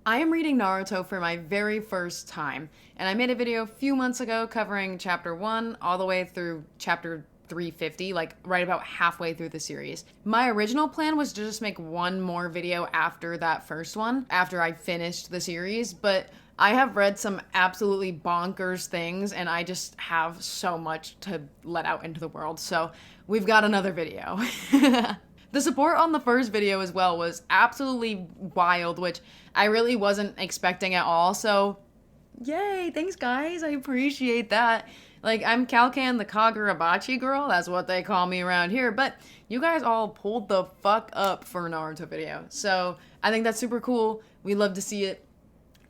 I am reading Naruto for my very first time, and I made a video a few months ago covering chapter 1 all the way through chapter 350, like right about halfway through the series. My original plan was to just make one more video after that first one, after I finished the series, but I have read some absolutely bonkers things, and I just have so much to let out into the world, so we've got another video. The support on the first video as well was absolutely wild, which I really wasn't expecting at all, so yay, thanks guys, I appreciate that. Like, I'm Kalkan the Kagurabachi girl, that's what they call me around here, but you guys all pulled the fuck up for a Naruto video, so I think that's super cool. We love to see it.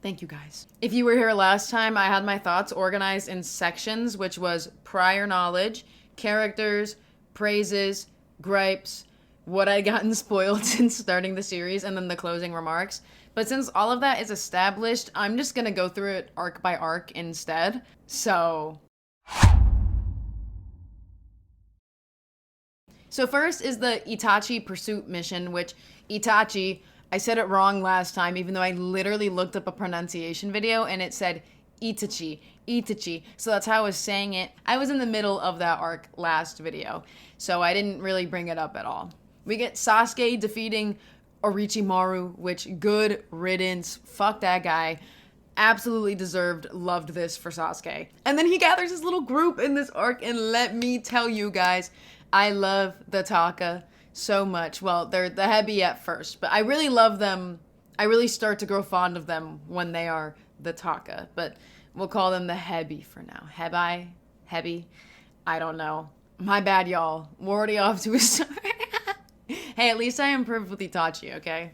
Thank you guys. If you were here last time, I had my thoughts organized in sections, which was prior knowledge, characters, praises, gripes, what I'd gotten spoiled since starting the series, and then the closing remarks. But since all of that is established, I'm just gonna go through it arc by arc instead. So first is the Itachi Pursuit Mission, which Itachi, I said it wrong last time, even though I literally looked up a pronunciation video and it said Itachi, Itachi. So that's how I was saying it. I was in the middle of that arc last video, so I didn't really bring it up at all. We get Sasuke defeating Orochimaru, which good riddance. Fuck that guy. Absolutely deserved, loved this for Sasuke. And then he gathers his little group in this arc, and let me tell you guys, I love the Taka so much. Well, they're the Hebi at first, but I really love them. I really start to grow fond of them when they are the Taka, but we'll call them the Hebi for now. Hebi? I don't know. My bad, y'all. We're already off to a start. Hey, at least I improved with Itachi, okay?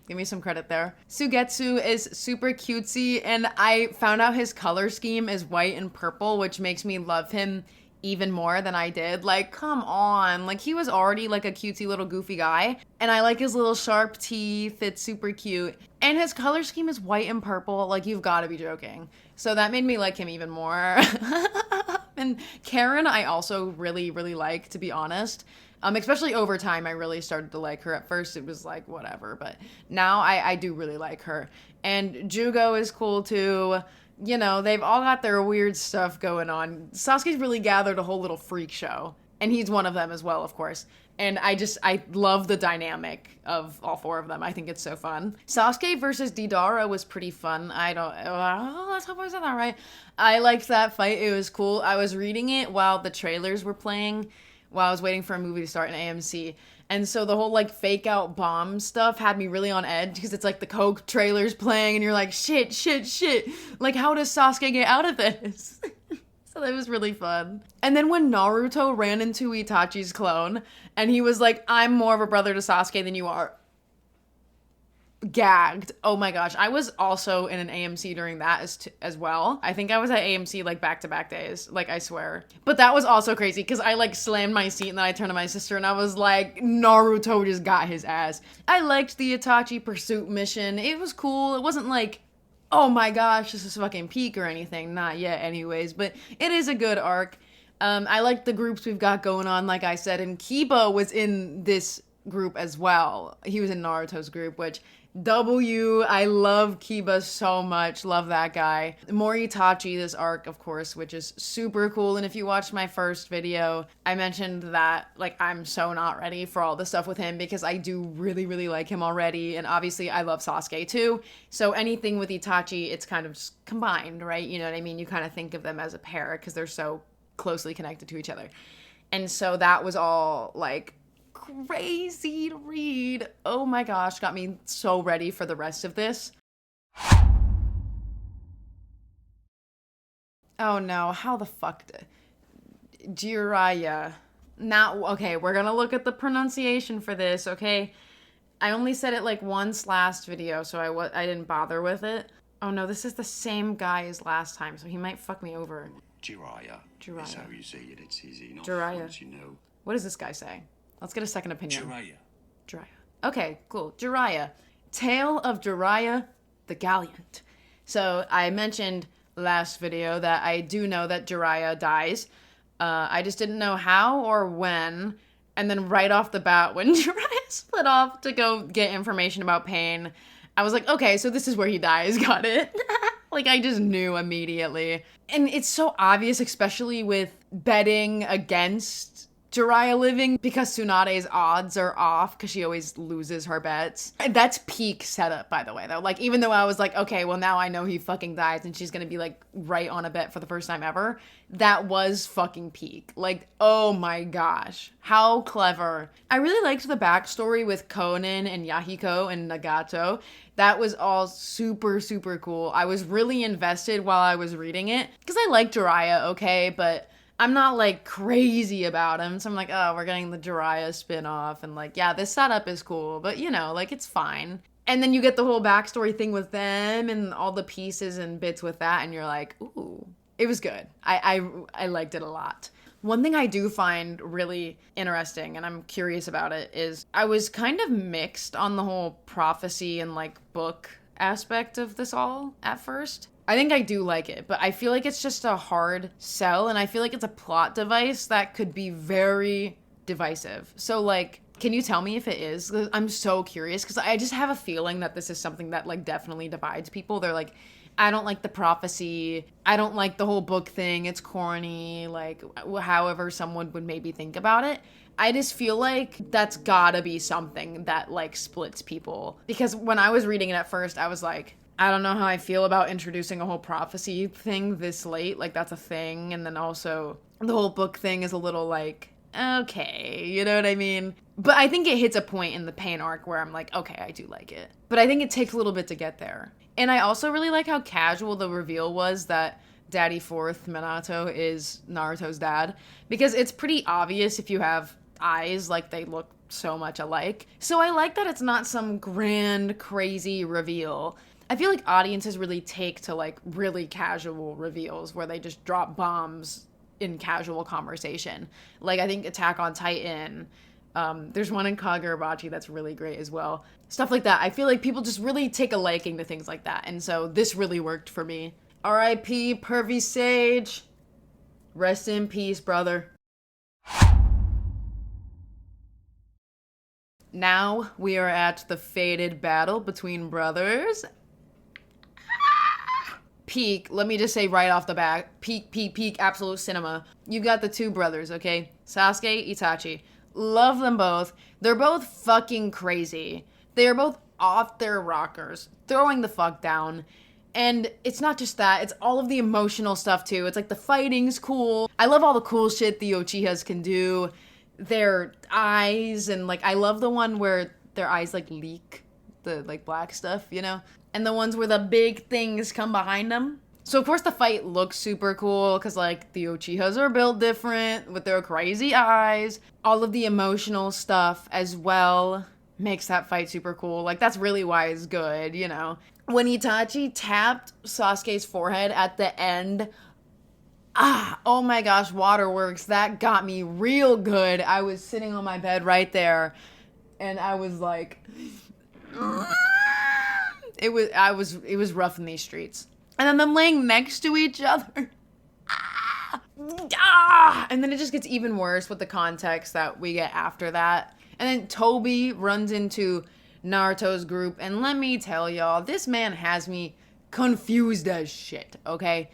Give me some credit there. Sugetsu is super cutesy, and I found out his color scheme is white and purple, which makes me love him even more than I did. Like, come on. Like, he was already like a cutesy little goofy guy, and I like his little sharp teeth. It's super cute. And his color scheme is white and purple. Like, you've got to be joking. So that made me like him even more. And Karen, I also really, really like, to be honest. Especially over time, I really started to like her. At first, it was like, whatever. But now I do really like her. And Jugo is cool, too. You know, they've all got their weird stuff going on. Sasuke's really gathered a whole little freak show. And he's one of them as well, of course. And I love the dynamic of all four of them. I think it's so fun. Sasuke versus Deidara was pretty fun. Let's hope I said that right. I liked that fight. It was cool. I was reading it while the trailers were playing, while I was waiting for a movie to start in AMC. And so the whole like fake out bomb stuff had me really on edge because it's like the Coke trailers playing and you're like, shit. Like, how does Sasuke get out of this? So that was really fun. And then when Naruto ran into Itachi's clone and he was like, I'm more of a brother to Sasuke than you are. Gagged. Oh my gosh. I was also in an AMC during that as well. I think I was at AMC like back-to-back days. Like, I swear. But that was also crazy because I like slammed my seat and then I turned to my sister and I was like, Naruto just got his ass. I liked the Itachi Pursuit Mission. It was cool. It wasn't like, oh my gosh, this is fucking peak or anything. Not yet anyways, but it is a good arc. I like the groups we've got going on, like I said, and Kiba was in this group as well. He was in Naruto's group, which I love Kiba so much. Love that guy. More Itachi this arc, of course, which is super cool. And if you watched my first video, I mentioned that, like, I'm so not ready for all the stuff with him because I do really, really like him already. And obviously, I love Sasuke too. So anything with Itachi, it's kind of just combined, right? You know what I mean? You kind of think of them as a pair because they're so closely connected to each other. And so that was all, like, crazy to read. Oh my gosh, got me so ready for the rest of this. Oh no, how the fuck Jiraiya. Now, okay, we're gonna look at the pronunciation for this, okay? I only said it like once last video, so I didn't bother with it. Oh no, this is the same guy as last time, so he might fuck me over. Jiraiya. Is how you say it. It's easy enough once you know. What does this guy say? Let's get a second opinion. Jiraiya. Okay, cool. Jiraiya. Tale of Jiraiya the Gallant. So I mentioned last video that I do know that Jiraiya dies. I just didn't know how or when. And then right off the bat, when Jiraiya split off to go get information about Pain, I was like, okay, so this is where he dies. Got it. Like, I just knew immediately. And it's so obvious, especially with betting against Jiraiya living, because Tsunade's odds are off because she always loses her bets. And that's peak setup, by the way, though. Like, even though I was like, okay, well, now I know he fucking dies and she's gonna be, like, right on a bet for the first time ever, that was fucking peak. Like, oh my gosh. How clever. I really liked the backstory with Konan and Yahiko and Nagato. That was all super, super cool. I was really invested while I was reading it because I like Jiraiya, okay, but I'm not, like, crazy about him. So I'm like, oh, we're getting the Jiraiya spinoff. And, like, yeah, this setup is cool. But, you know, like, it's fine. And then you get the whole backstory thing with them and all the pieces and bits with that. And you're like, ooh, it was good. I liked it a lot. One thing I do find really interesting, and I'm curious about it, is I was kind of mixed on the whole prophecy and, like, book aspect of this all at first. I think I do like it, but I feel like it's just a hard sell, and I feel like it's a plot device that could be very divisive. So, like, can you tell me if it is? 'Cause I'm so curious, because I just have a feeling that this is something that, like, definitely divides people. They're like, I don't like the prophecy. I don't like the whole book thing. It's corny, like, however someone would maybe think about it. I just feel like that's gotta be something that, like, splits people. Because when I was reading it at first, I was like, I don't know how I feel about introducing a whole prophecy thing this late. Like, that's a thing. And then also the whole book thing is a little like, okay, you know what I mean? But I think it hits a point in the pain arc where I'm like, okay, I do like it. But I think it takes a little bit to get there. And I also really like how casual the reveal was that Daddy Fourth Minato is Naruto's dad. Because it's pretty obvious if you have eyes, like, they look so much alike. So I like that it's not some grand, crazy reveal. I feel like audiences really take to, like, really casual reveals where they just drop bombs in casual conversation. Like, I think Attack on Titan, there's one in Kagurabachi that's really great as well. Stuff like that. I feel like people just really take a liking to things like that. And so this really worked for me. R.I.P. Pervy Sage. Rest in peace, brother. Now we are at the fated battle between brothers. Peak, let me just say right off the bat, peak, absolute cinema. You got the two brothers, okay? Sasuke, Itachi. Love them both. They're both fucking crazy. They are both off their rockers, throwing the fuck down. And it's not just that, it's all of the emotional stuff too. It's like the fighting's cool. I love all the cool shit the Uchihas can do. Their eyes, and, like, I love the one where their eyes, like, leak the, like, black stuff, you know? And the ones where the big things come behind them. So, of course, the fight looks super cool because, like, the Uchihas are built different with their crazy eyes. All of the emotional stuff as well makes that fight super cool. Like, that's really why it's good, you know? When Itachi tapped Sasuke's forehead at the end, oh my gosh, waterworks. That got me real good. I was sitting on my bed right there, and I was like... It was rough in these streets. And then them laying next to each other. And then it just gets even worse with the context that we get after that. And then Toby runs into Naruto's group. And let me tell y'all, this man has me confused as shit, okay?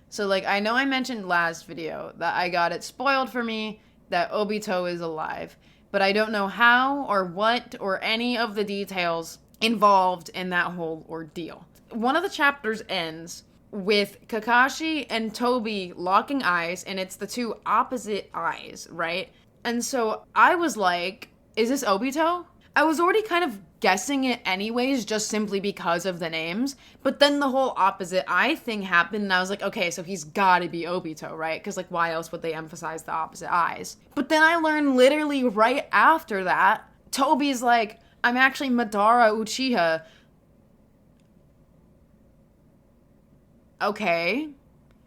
So, like, I know I mentioned last video that I got it spoiled for me that Obito is alive. But I don't know how or what or any of the details involved in that whole ordeal. One of the chapters ends with Kakashi and Toby locking eyes, and it's the two opposite eyes, right? And so I was like, is this Obito? I was already kind of guessing it anyways, just simply because of the names. But then the whole opposite eye thing happened, and I was like, okay, so he's gotta be Obito, right? Because, like, why else would they emphasize the opposite eyes? But then I learned literally right after that, Toby's like, I'm actually Madara Uchiha. Okay.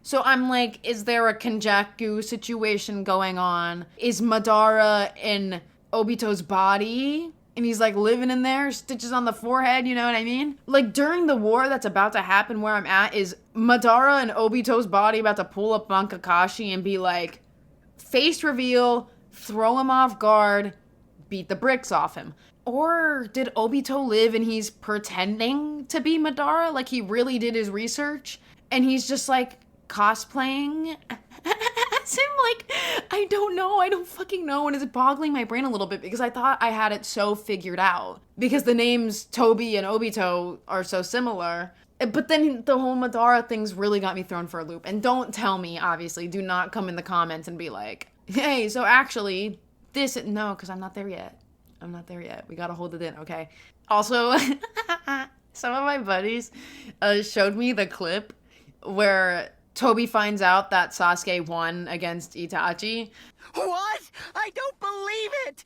So I'm like, is there a Kenjaku situation going on? Is Madara in Obito's body? And he's, like, living in there, stitches on the forehead, you know what I mean? Like, during the war that's about to happen where I'm at, is Madara and Obito's body about to pull up on Kakashi and be like, face reveal, throw him off guard, beat the bricks off him. Or did Obito live and he's pretending to be Madara? Like he really did his research and he's just like cosplaying as him? Like, I don't know. I don't fucking know. And it's boggling my brain a little bit because I thought I had it so figured out. Because the names Toby and Obito are so similar. But then the whole Madara thing's really got me thrown for a loop. And don't tell me, obviously. Do not come in the comments and be like, hey, so actually, this... No, because I'm not there yet. I'm not there yet. We gotta hold it in, okay? Also, some of my buddies showed me the clip where Toby finds out that Sasuke won against Itachi. What? I don't believe it!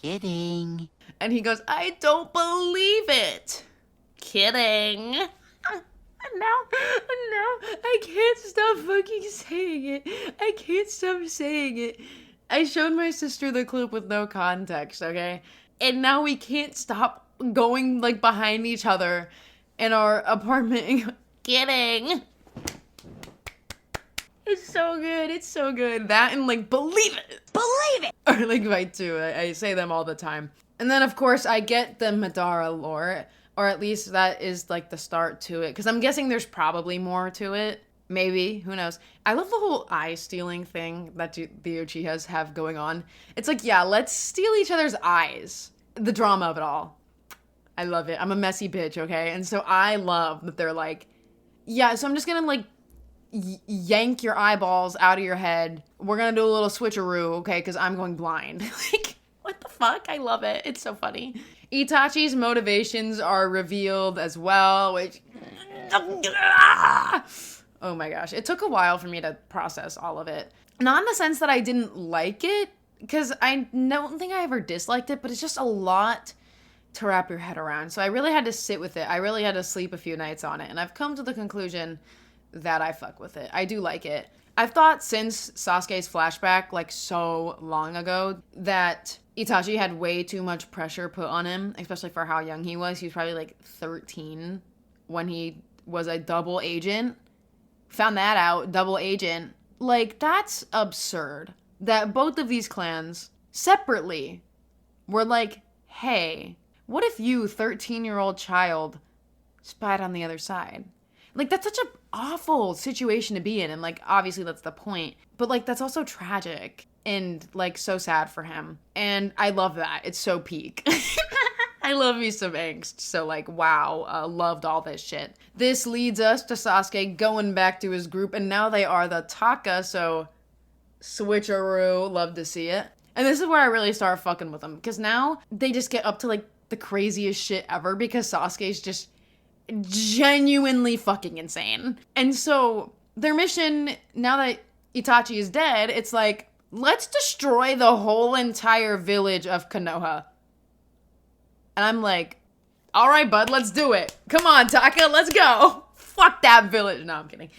Kidding. And he goes, I don't believe it. Kidding. No, I can't stop fucking saying it. I can't stop saying it. I showed my sister the clip with no context, okay? And now we can't stop going, like, behind each other in our apartment. Kidding. It's so good. It's so good. That and, like, believe it. Believe it! Or, like, Fight 2. I say them all the time. And then, of course, I get the Madara lore. Or at least that is, like, the start to it. Because I'm guessing there's probably more to it. Maybe. Who knows? I love the whole eye-stealing thing that the Uchihas have going on. It's like, yeah, let's steal each other's eyes. The drama of it all. I love it. I'm a messy bitch, okay? And so I love that they're like, yeah, so I'm just gonna, like, yank your eyeballs out of your head. We're gonna do a little switcheroo, okay? Because I'm going blind. Like, what the fuck? I love it. It's so funny. Itachi's motivations are revealed as well, which... Oh my gosh. It took a while for me to process all of it. Not in the sense that I didn't like it, because I don't think I ever disliked it, but it's just a lot to wrap your head around. So I really had to sit with it. I really had to sleep a few nights on it. And I've come to the conclusion that I fuck with it. I do like it. I've thought since Sasuke's flashback, like so long ago, that Itachi had way too much pressure put on him, especially for how young he was. He was probably like 13 when he was a double agent. Found that out, double agent. Like, that's absurd. That both of these clans, separately, were like, hey, what if you, 13-year-old child, spied on the other side? Like, that's such an awful situation to be in, and, like, obviously that's the point. But, like, that's also tragic and, like, so sad for him. And I love that. It's so peak. I love me some angst. So, like, wow, loved all this shit. This leads us to Sasuke going back to his group, and now they are the Taka, so switcheroo, love to see it. And this is where I really start fucking with them, because now they just get up to, like, the craziest shit ever, because Sasuke's just genuinely fucking insane. And so, their mission, now that Itachi is dead, it's like, let's destroy the whole entire village of Konoha. And I'm like, all right, bud, let's do it. Come on, Taka, let's go. Fuck that village. No, I'm kidding.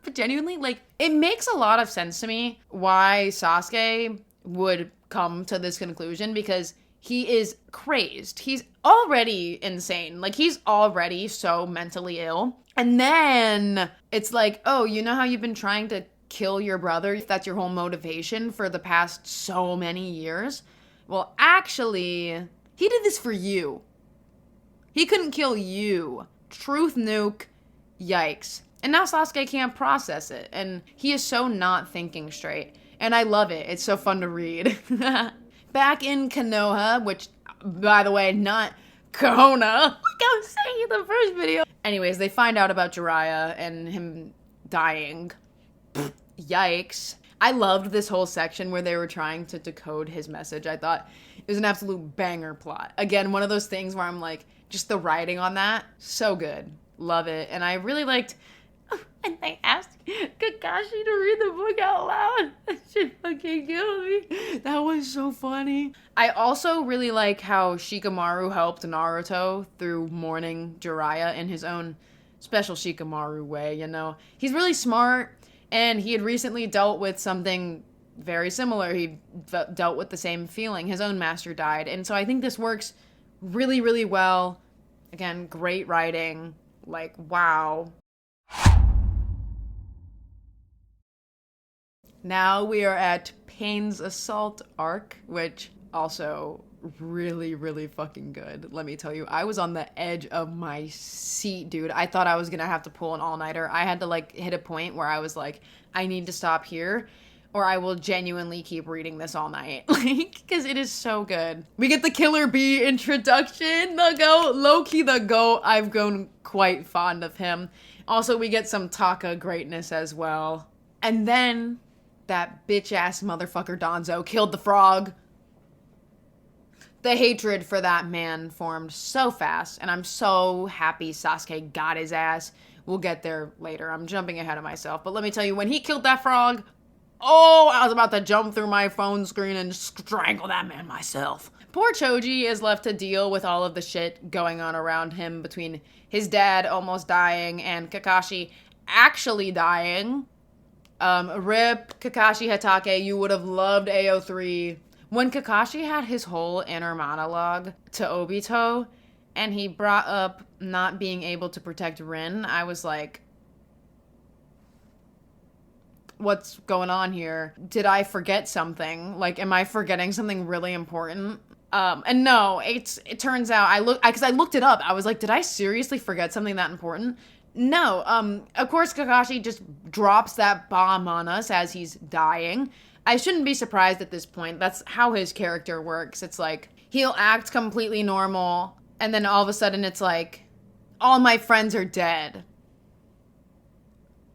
But genuinely, like, it makes a lot of sense to me why Sasuke would come to this conclusion, because he is crazed. He's already insane. Like, he's already so mentally ill. And then it's like, oh, you know how you've been trying to kill your brother? That's your whole motivation for the past so many years. Well, actually, he did this for you. He couldn't kill you. Truth nuke. Yikes. And now Sasuke can't process it. And he is so not thinking straight. And I love it. It's so fun to read. Back in Konoha, which, by the way, not Kohona, like I was saying in the first video. Anyways, they find out about Jiraiya and him dying. Yikes. I loved this whole section where they were trying to decode his message. I thought it was an absolute banger plot. Again, one of those things where I'm like, just the writing on that, so good. Love it. And I really liked, and they asked Kakashi to read the book out loud. That shit fucking killed me. That was so funny. I also really like how Shikamaru helped Naruto through mourning Jiraiya in his own special Shikamaru way, you know. He's really smart, and he had recently dealt with something very similar. He dealt with the same feeling. His own master died. And so I think this works really, really well. Again, great writing. Like, wow. Now we are at Pain's Assault arc, which also really, really fucking good. Let me tell you, I was on the edge of my seat, dude. I thought I was gonna have to pull an all-nighter. I had to like hit a point where I was like, I need to stop here or I will genuinely keep reading this all night. Like, because it is so good. We get the Killer Bee introduction. The GOAT, low-key the GOAT. I've grown quite fond of him. Also, we get some Taka greatness as well. And then that bitch-ass motherfucker Danzo killed the frog. The hatred for that man formed so fast, and I'm so happy Sasuke got his ass. We'll get there later. I'm jumping ahead of myself. But let me tell you, when he killed that frog, oh, I was about to jump through my phone screen and strangle that man myself. Poor Choji is left to deal with all of the shit going on around him between his dad almost dying and Kakashi actually dying. Rip Kakashi Hatake, you would have loved AO3. When Kakashi had his whole inner monologue to Obito, and he brought up not being able to protect Rin, I was like, what's going on here? Did I forget something? Like, am I forgetting something really important? And no, it turns out because I looked it up. I was like, did I seriously forget something that important? No. Of course, Kakashi just drops that bomb on us as he's dying. I shouldn't be surprised at this point. That's how his character works. It's like, he'll act completely normal, and then all of a sudden it's like, all my friends are dead.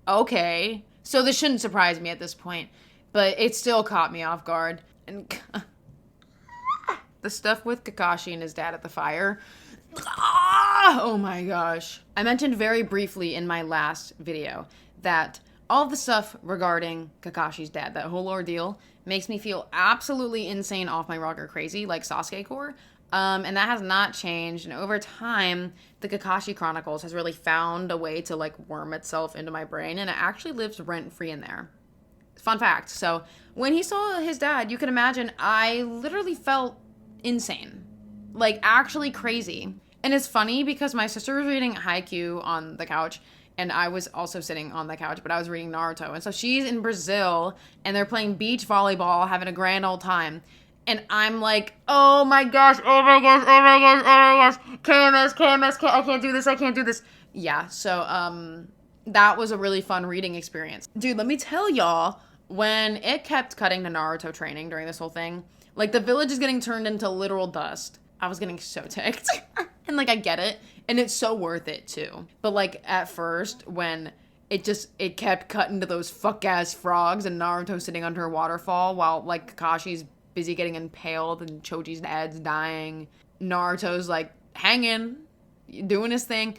Okay. So this shouldn't surprise me at this point, but it still caught me off guard. And the stuff with Kakashi and his dad at the fire. Oh my gosh. I mentioned very briefly in my last video that all the stuff regarding Kakashi's dad, that whole ordeal, makes me feel absolutely insane off my rocker crazy, like Sasuke core. And that has not changed. And over time, the Kakashi Chronicles has really found a way to like worm itself into my brain, and it actually lives rent-free in there. Fun fact. So when he saw his dad, you can imagine I literally felt insane. Like actually crazy. And it's funny because my sister was reading Haikyuu on the couch, and I was also sitting on the couch, but I was reading Naruto. And so she's in Brazil, and they're playing beach volleyball, having a grand old time. And I'm like, oh my gosh, oh my gosh, oh my gosh, oh my gosh, KMS, I can't do this. Yeah, so, that was a really fun reading experience. Dude, let me tell y'all, when it kept cutting to Naruto training during this whole thing, like, the village is getting turned into literal dust. I was getting so ticked. And, like, I get it. And it's so worth it, too. But, like, at first, when it kept cutting to those fuck-ass frogs and Naruto sitting under a waterfall while, like, Kakashi's busy getting impaled and Choji's dad's dying, Naruto's, like, hanging, doing his thing.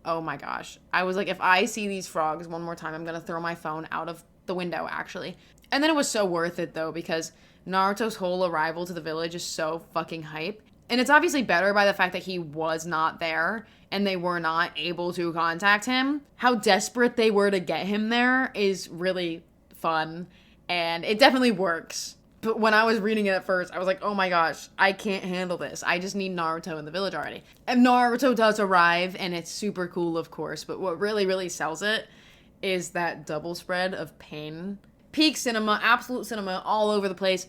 Oh, my gosh. I was like, if I see these frogs one more time, I'm gonna throw my phone out of the window, actually. And then it was so worth it, though, because Naruto's whole arrival to the village is so fucking hype. And it's obviously better by the fact that he was not there and they were not able to contact him. How desperate they were to get him there is really fun, and it definitely works. But when I was reading it at first, I was like, oh my gosh, I can't handle this. I just need Naruto in the village already. And Naruto does arrive, and it's super cool, of course. But what really, really sells it is that double spread of pain. Peak cinema, absolute cinema, all over the place.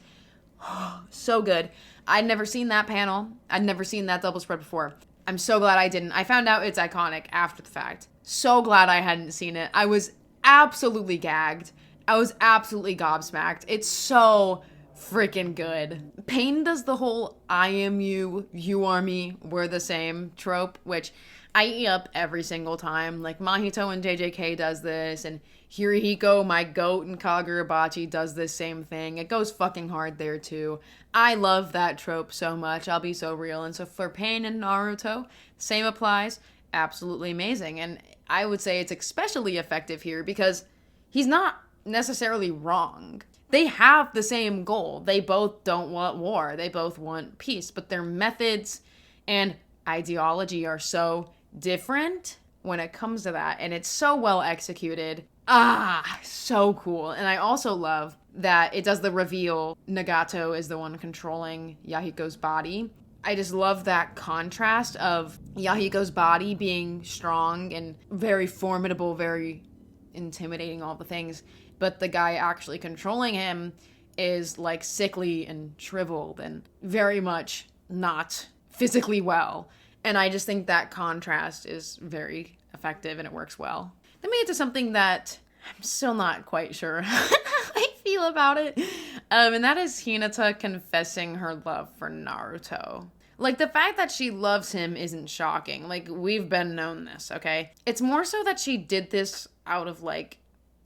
So good. I'd never seen that panel. I'd never seen that double spread before. I'm so glad I didn't. I found out it's iconic after the fact. So glad I hadn't seen it. I was absolutely gagged. I was absolutely gobsmacked. It's so freaking good. Pain does the whole I am you, you are me, we're the same trope, which I eat up every single time. Like Mahito and JJK does this, and Hirohiko, my goat, and Kagurabachi does this same thing. It goes fucking hard there too. I love that trope so much, I'll be so real. And so for Pain and Naruto, same applies. Absolutely amazing. And I would say it's especially effective here because he's not necessarily wrong. They have the same goal. They both don't want war. They both want peace. But their methods and ideology are so different when it comes to that. And it's so well executed. So cool. And I also love that it does the reveal Nagato is the one controlling Yahiko's body. I just love that contrast of Yahiko's body being strong and very formidable, very intimidating, all the things. But the guy actually controlling him is like sickly and shriveled and very much not physically well. And I just think that contrast is very effective and it works well. Then we get to something that I'm still not quite sure how I feel about it. And that is Hinata confessing her love for Naruto. Like, the fact that she loves him isn't shocking. Like, we've been known this, okay? It's more so that she did this out of, like,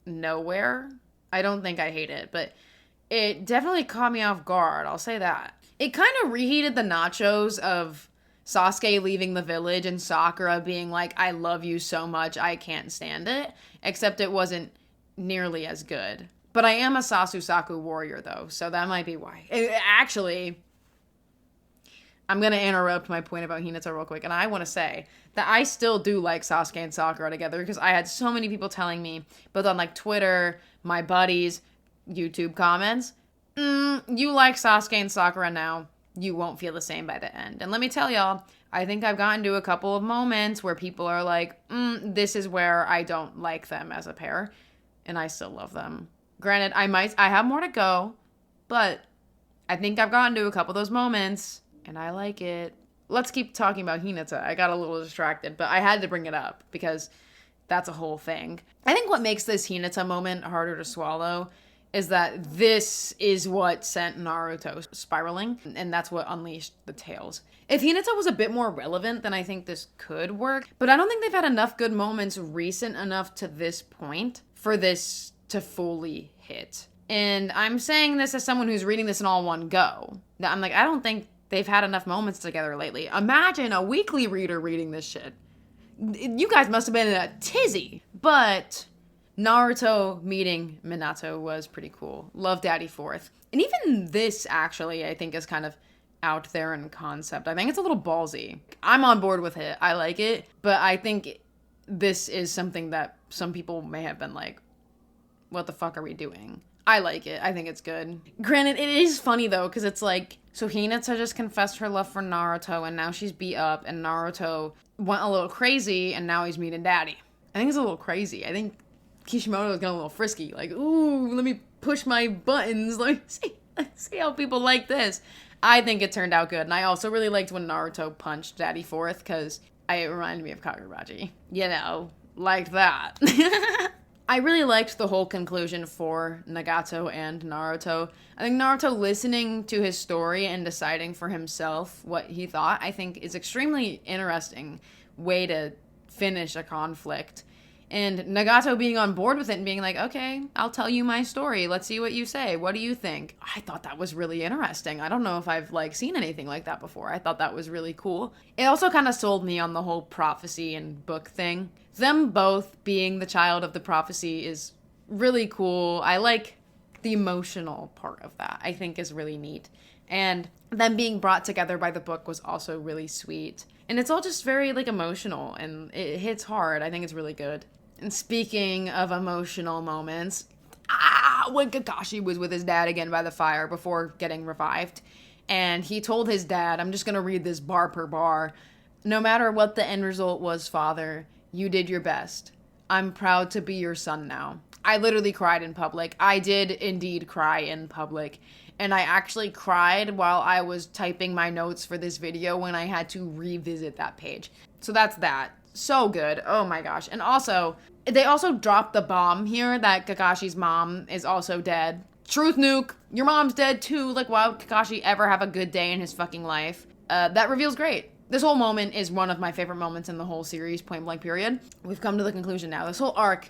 nowhere. I don't think I hate it, but it definitely caught me off guard. I'll say that. It kind of reheated the nachos of Sasuke leaving the village and Sakura being like, I love you so much, I can't stand it. Except it wasn't nearly as good. But I am a Sasusaku warrior, though, so that might be why. Actually, I'm going to interrupt my point about Hinata real quick, and I want to say that I still do like Sasuke and Sakura together, because I had so many people telling me, both on, like, Twitter, my buddies, YouTube comments, you like Sasuke and Sakura now, you won't feel the same by the end. And let me tell y'all, I think I've gotten to a couple of moments where people are like, this is where I don't like them as a pair, and I still love them. Granted, I have more to go, but I think I've gotten to a couple of those moments, and I like it. Let's keep talking about Hinata. I got a little distracted, but I had to bring it up because that's a whole thing. I think what makes this Hinata moment harder to swallow is that this is what sent Naruto spiraling, and that's what unleashed the tails. If Hinata was a bit more relevant, then I think this could work, but I don't think they've had enough good moments recent enough to this point for this to fully hit. And I'm saying this as someone who's reading this in all one go. I'm like, I don't think they've had enough moments together lately. Imagine a weekly reader reading this shit. You guys must have been in a tizzy. But Naruto meeting Minato was pretty cool. Love Daddy Fourth. And even this, actually, I think is kind of out there in concept. I think it's a little ballsy. I'm on board with it. I like it. But I think this is something that some people may have been like, what the fuck are we doing? I like it. I think it's good. Granted, it is funny, though, because it's like, so Hinata just confessed her love for Naruto, and now she's beat up, and Naruto went a little crazy, and now he's meeting Daddy. I think it's a little crazy. I think Kishimoto is getting a little frisky. Like, ooh, let me push my buttons. Let me see how people like this. I think it turned out good, and I also really liked when Naruto punched Daddy Fourth, because it reminded me of Kagurachi. You know, like that. I really liked the whole conclusion for Nagato and Naruto. I think Naruto listening to his story and deciding for himself what he thought, I think is extremely interesting way to finish a conflict. And Nagato being on board with it and being like, okay, I'll tell you my story. Let's see what you say. What do you think? I thought that was really interesting. I don't know if I've seen anything like that before. I thought that was really cool. It also kind of sold me on the whole prophecy and book thing. Them both being the child of the prophecy is really cool. I like the emotional part of that. I think is really neat. And them being brought together by the book was also really sweet. And it's all just very emotional and it hits hard. I think it's really good. And speaking of emotional moments, when Kakashi was with his dad again by the fire before getting revived, and he told his dad, I'm just going to read this bar per bar, no matter what the end result was, father, you did your best. I'm proud to be your son now. I literally cried in public. I did indeed cry in public. And I actually cried while I was typing my notes for this video when I had to revisit that page. So that's that. So good. Oh my gosh. And also, they also dropped the bomb here that Kakashi's mom is also dead. Truth nuke. Your mom's dead too. Why would Kakashi ever have a good day in his fucking life? That reveal's great. This whole moment is one of my favorite moments in the whole series, point blank period. We've come to the conclusion now. This whole arc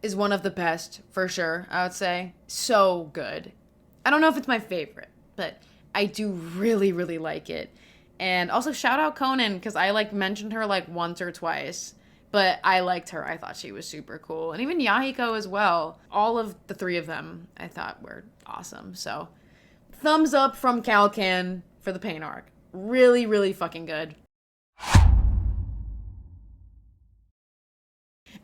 is one of the best, for sure, I would say. So good. I don't know if it's my favorite, but I do really, really like it. And also shout out Conan, because I mentioned her once or twice, but I liked her. I thought she was super cool. And even Yahiko as well. All of the three of them I thought were awesome. So thumbs up from Calcan for the Pain arc. Really, really fucking good.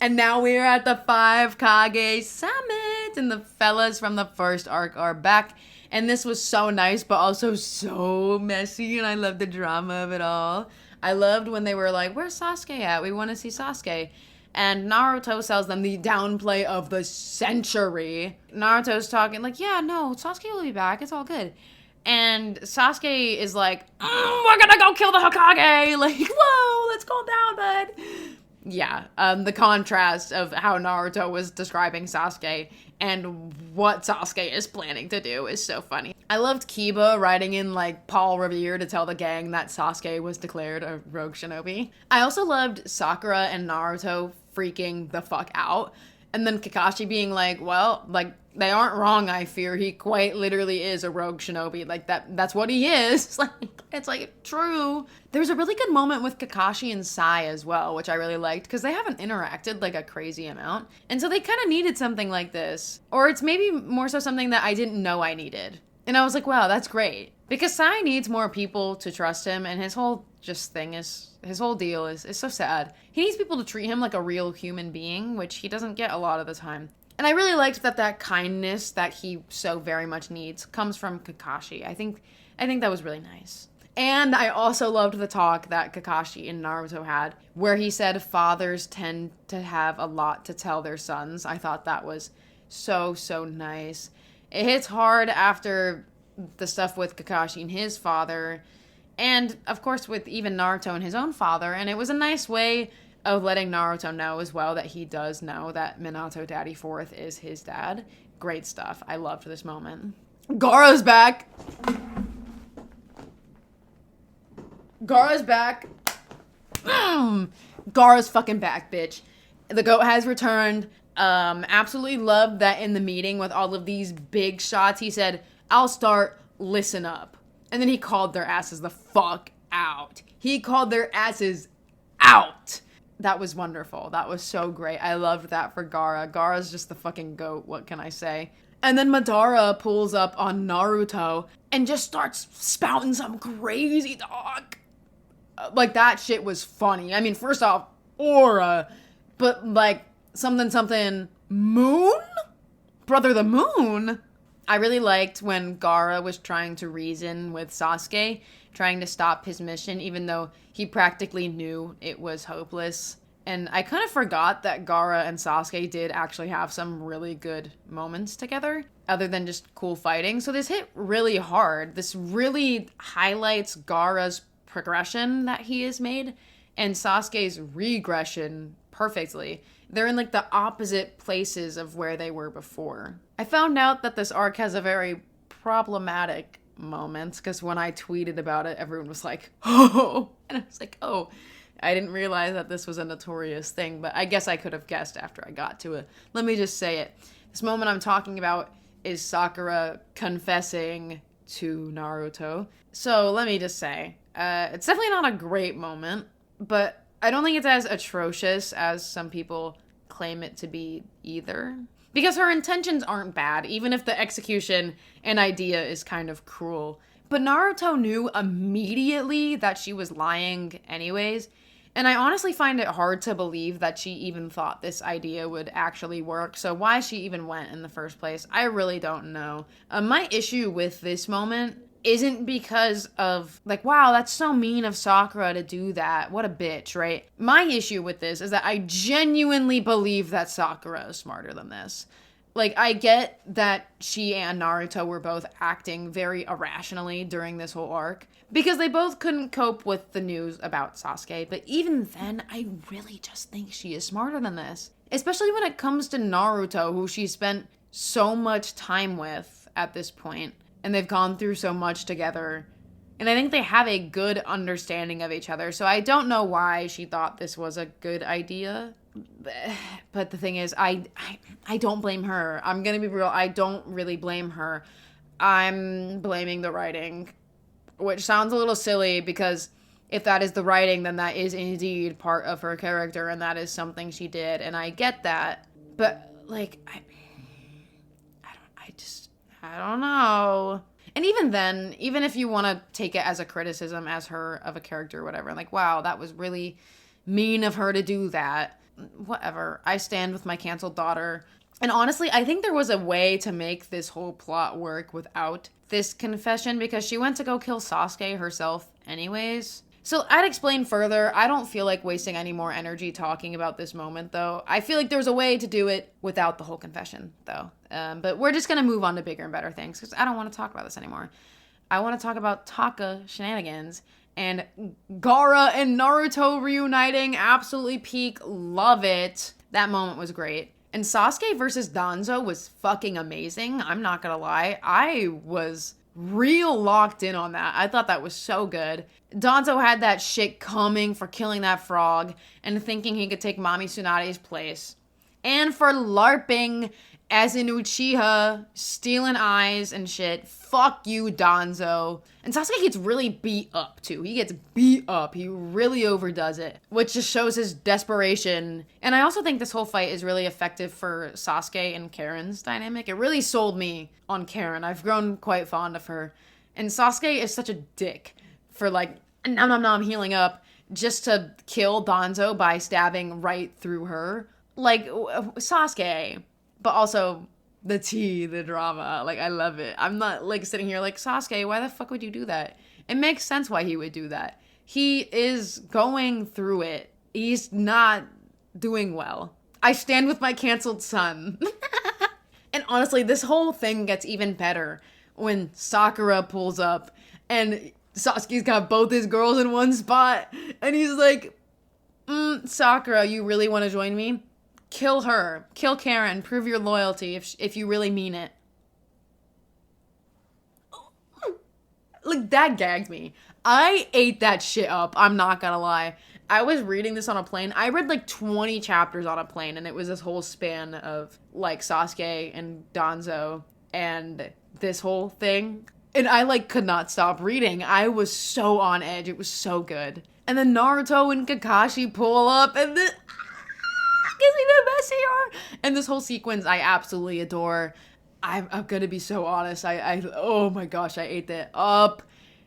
And now we're at the Five Kage Summit, and the fellas from the first arc are back. And this was so nice, but also so messy, and I love the drama of it all. I loved when they were like, where's Sasuke at? We want to see Sasuke. And Naruto sells them the downplay of the century. Naruto's talking yeah, no, Sasuke will be back. It's all good. And Sasuke is like, we're gonna go kill the Hokage. Like, whoa, let's calm down, bud. Yeah, the contrast of how Naruto was describing Sasuke and what Sasuke is planning to do is so funny. I loved Kiba writing in, like, Paul Revere to tell the gang that Sasuke was declared a rogue shinobi. I also loved Sakura and Naruto freaking the fuck out. And then Kakashi being like, well, like, they aren't wrong, I fear. He quite literally is a rogue shinobi. Like, that's what he is. It's like, true. There's a really good moment with Kakashi and Sai as well, which I really liked, because they haven't interacted, like, a crazy amount. And so they kind of needed something like this. Or it's maybe more so something that I didn't know I needed. And I was like, wow, that's great. Because Sai needs more people to trust him, and his whole deal is so sad. He needs people to treat him like a real human being, which he doesn't get a lot of the time. And I really liked that kindness that he so very much needs comes from Kakashi. I think that was really nice. And I also loved the talk that Kakashi and Naruto had, where he said fathers tend to have a lot to tell their sons. I thought that was so, so nice. It hits hard after the stuff with Kakashi and his father, and of course with even Naruto and his own father, and it was a nice way of letting Naruto know as well that he does know that Minato Daddy Fourth is his dad. Great stuff. I loved this moment. Gaara's back! Gaara's back! Gaara's fucking back, bitch. The goat has returned. Absolutely loved that in the meeting with all of these big shots, he said, I'll start, listen up. And then he called their asses the fuck out. He called their asses out. That was wonderful. That was so great. I loved that for Gaara. Gaara's just the fucking goat. What can I say? And then Madara pulls up on Naruto and just starts spouting some crazy talk. Like, that shit was funny. I mean, first off, aura. But, like, something moon? Brother the moon? I really liked when Gaara was trying to reason with Sasuke, trying to stop his mission, even though he practically knew it was hopeless. And I kind of forgot that Gaara and Sasuke did actually have some really good moments together, other than just cool fighting. So this hit really hard. This really highlights Gaara's progression that he has made, and Sasuke's regression perfectly. They're in, like, the opposite places of where they were before. I found out that this arc has a very problematic moment, because when I tweeted about it, everyone was like, oh, and I was like, oh, I didn't realize that this was a notorious thing, but I guess I could have guessed after I got to it. Let me just say it. This moment I'm talking about is Sakura confessing to Naruto. So let me just say, it's definitely not a great moment, but I don't think it's as atrocious as some people claim it to be either. Because her intentions aren't bad, even if the execution and idea is kind of cruel. But Naruto knew immediately that she was lying anyways, and I honestly find it hard to believe that she even thought this idea would actually work, so why she even went in the first place, I really don't know. My issue with this moment isn't because of, like, wow, that's so mean of Sakura to do that. What a bitch, right? My issue with this is that I genuinely believe that Sakura is smarter than this. Like, I get that she and Naruto were both acting very irrationally during this whole arc, because they both couldn't cope with the news about Sasuke, but even then, I really just think she is smarter than this. Especially when it comes to Naruto, who she spent so much time with at this point. And they've gone through so much together. And I think they have a good understanding of each other. So I don't know why she thought this was a good idea. But the thing is, I don't blame her. I'm going to be real. I don't really blame her. I'm blaming the writing. Which sounds a little silly, because if that is the writing, then that is indeed part of her character. And that is something she did. And I get that. But, like, I don't know. And even then, even if you want to take it as a criticism as her of a character or whatever, like, wow, that was really mean of her to do that. Whatever. I stand with my canceled daughter. And honestly, I think there was a way to make this whole plot work without this confession, because she went to go kill Sasuke herself anyways. So I'd explain further. I don't feel like wasting any more energy talking about this moment, though. I feel like there's a way to do it without the whole confession, though. But we're just going to move on to bigger and better things, because I don't want to talk about this anymore. I want to talk about Taka shenanigans and Gaara and Naruto reuniting. Absolutely peak. Love it. That moment was great. And Sasuke versus Danzo was fucking amazing. I'm not gonna lie. I was real locked in on that. I thought that was so good. Danzo had that shit coming for killing that frog and thinking he could take Mami Tsunade's place. And for LARPing as in Uchiha, stealing eyes and shit. Fuck you, Danzo. And Sasuke gets really beat up, too. He gets beat up. He really overdoes it, which just shows his desperation. And I also think this whole fight is really effective for Sasuke and Karen's dynamic. It really sold me on Karen. I've grown quite fond of her. And Sasuke is such a dick for like, nom, healing up just to kill Danzo by stabbing right through her. Like, Sasuke. But also, the tea, the drama. Like, I love it. I'm not, like, sitting here like, Sasuke, why the fuck would you do that? It makes sense why he would do that. He is going through it. He's not doing well. I stand with my canceled son. And honestly, this whole thing gets even better when Sakura pulls up and Sasuke's got both his girls in one spot. And he's like, Sakura, you really want to join me? Kill her. Kill Karen. Prove your loyalty if you really mean it. Like, that gagged me. I ate that shit up. I'm not gonna lie. I was reading this on a plane. I read like 20 chapters on a plane, and it was this whole span of like Sasuke and Danzo and this whole thing. And I like could not stop reading. I was so on edge. It was so good. And then Naruto and Kakashi pull up, and then isn't the best they are? And this whole sequence I absolutely adore. I'm gonna be so honest. I oh my gosh, I ate that up.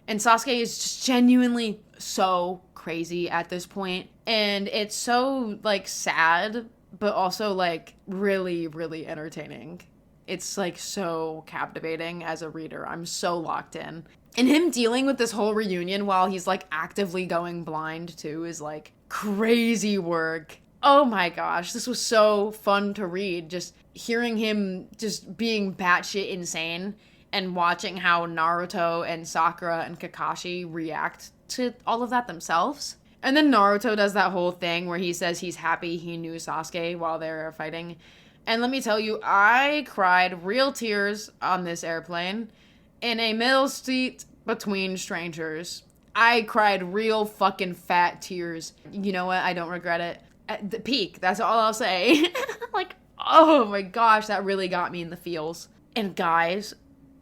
And Sasuke is just genuinely so crazy at this point. And it's so like sad, but also like really, really entertaining. It's like so captivating as a reader. I'm so locked in. And him dealing with this whole reunion while he's like actively going blind too is like crazy work. Oh my gosh, this was so fun to read. Just hearing him just being batshit insane and watching how Naruto and Sakura and Kakashi react to all of that themselves. And then Naruto does that whole thing where he says he's happy he knew Sasuke while they were fighting. And let me tell you, I cried real tears on this airplane in a middle seat between strangers. I cried real fucking fat tears. You know what? I don't regret it. At the peak, that's all I'll say. Like, oh my gosh, that really got me in the feels. And guys,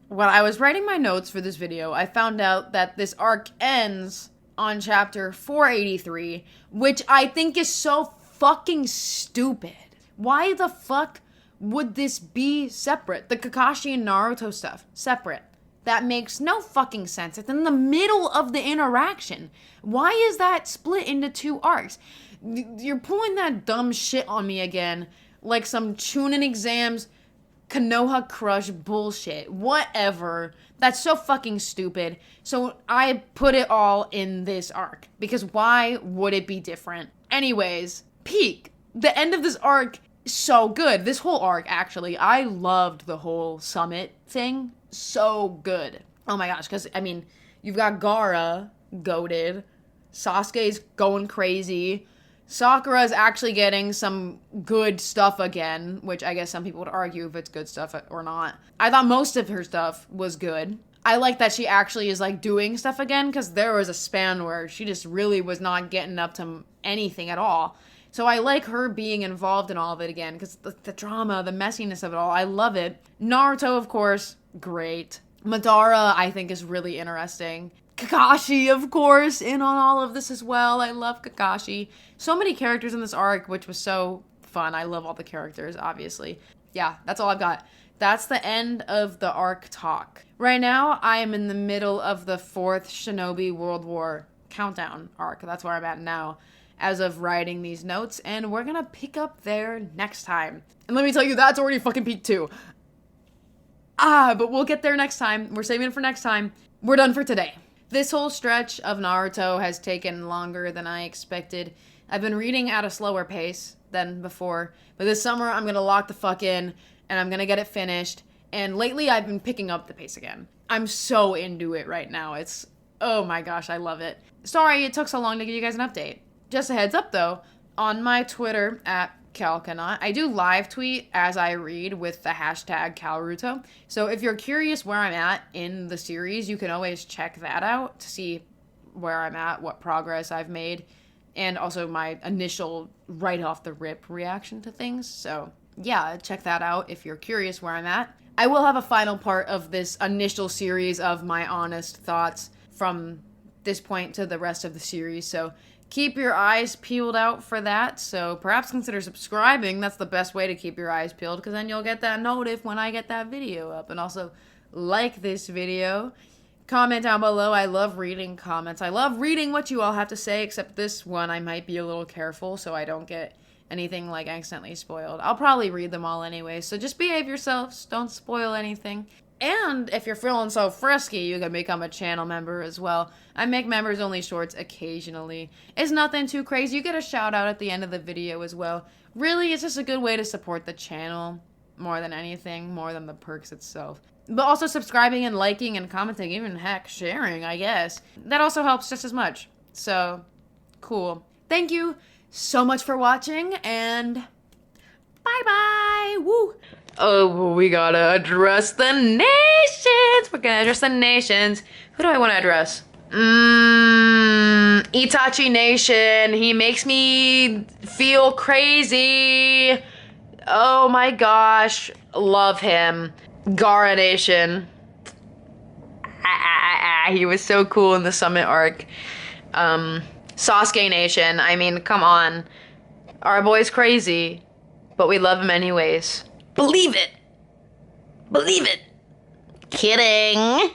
when I was writing my notes for this video, I found out that this arc ends on chapter 483, which I think is so fucking stupid. Why the fuck would this be separate? The Kakashi and Naruto stuff, separate. That makes no fucking sense. It's in the middle of the interaction. Why is that split into two arcs? You're pulling that dumb shit on me again, like some Chunin exams, Konoha Crush bullshit. Whatever. That's so fucking stupid. So I put it all in this arc, because why would it be different? Anyways, peak. The end of this arc is so good. This whole arc, actually. I loved the whole summit thing. So good. Oh my gosh, because, I mean, you've got Gaara, goated. Sasuke's going crazy. Sakura's actually getting some good stuff again, which I guess some people would argue if it's good stuff or not. I thought most of her stuff was good. I like that she actually is like doing stuff again, because there was a span where she just really was not getting up to anything at all. So I like her being involved in all of it again, because the drama, the messiness of it all, I love it. Naruto, of course, great. Madara, I think, is really interesting. Kakashi, of course, in on all of this as well. I love Kakashi. So many characters in this arc, which was so fun. I love all the characters, obviously. Yeah, that's all I've got. That's the end of the arc talk. Right now, I am in the middle of the 4th Shinobi World War countdown arc. That's where I'm at now, as of writing these notes, and we're gonna pick up there next time. And let me tell you, that's already fucking peak too. But we'll get there next time. We're saving it for next time. We're done for today. This whole stretch of Naruto has taken longer than I expected. I've been reading at a slower pace than before, but this summer I'm gonna lock the fuck in, and I'm gonna get it finished. And lately I've been picking up the pace again. I'm so into it right now. It's, oh my gosh, I love it. Sorry it took so long to give you guys an update. Just a heads up though, on my Twitter at Calcanaut, I do live tweet as I read with the hashtag Calruto. So if you're curious where I'm at in the series, you can always check that out to see where I'm at, what progress I've made, and also my initial right off the rip reaction to things. So yeah, check that out if you're curious where I'm at. I will have a final part of this initial series of my honest thoughts from this point to the rest of the series. So keep your eyes peeled out for that. So perhaps consider subscribing. That's the best way to keep your eyes peeled, because then you'll get that notif when I get that video up. And also like this video. Comment down below. I love reading comments. I love reading what you all have to say, except this one I might be a little careful so I don't get anything like accidentally spoiled. I'll probably read them all anyway, so just behave yourselves. Don't spoil anything. And if you're feeling so frisky, you can become a channel member as well. I make members only shorts occasionally. It's nothing too crazy. You get a shout out at the end of the video as well. Really, it's just a good way to support the channel more than anything, more than the perks itself. But also subscribing and liking and commenting, even heck, sharing, I guess. That also helps just as much. So, cool. Thank you so much for watching, and bye-bye! Woo! Oh, we gotta address the nations! We're gonna address the nations. Who do I want to address? Itachi Nation. He makes me feel crazy. Oh my gosh. Love him. Gara Nation. He was so cool in the Summit arc. Sasuke Nation. I mean, come on. Our boy's crazy, but we love him anyways. Believe it. Believe it. Kidding.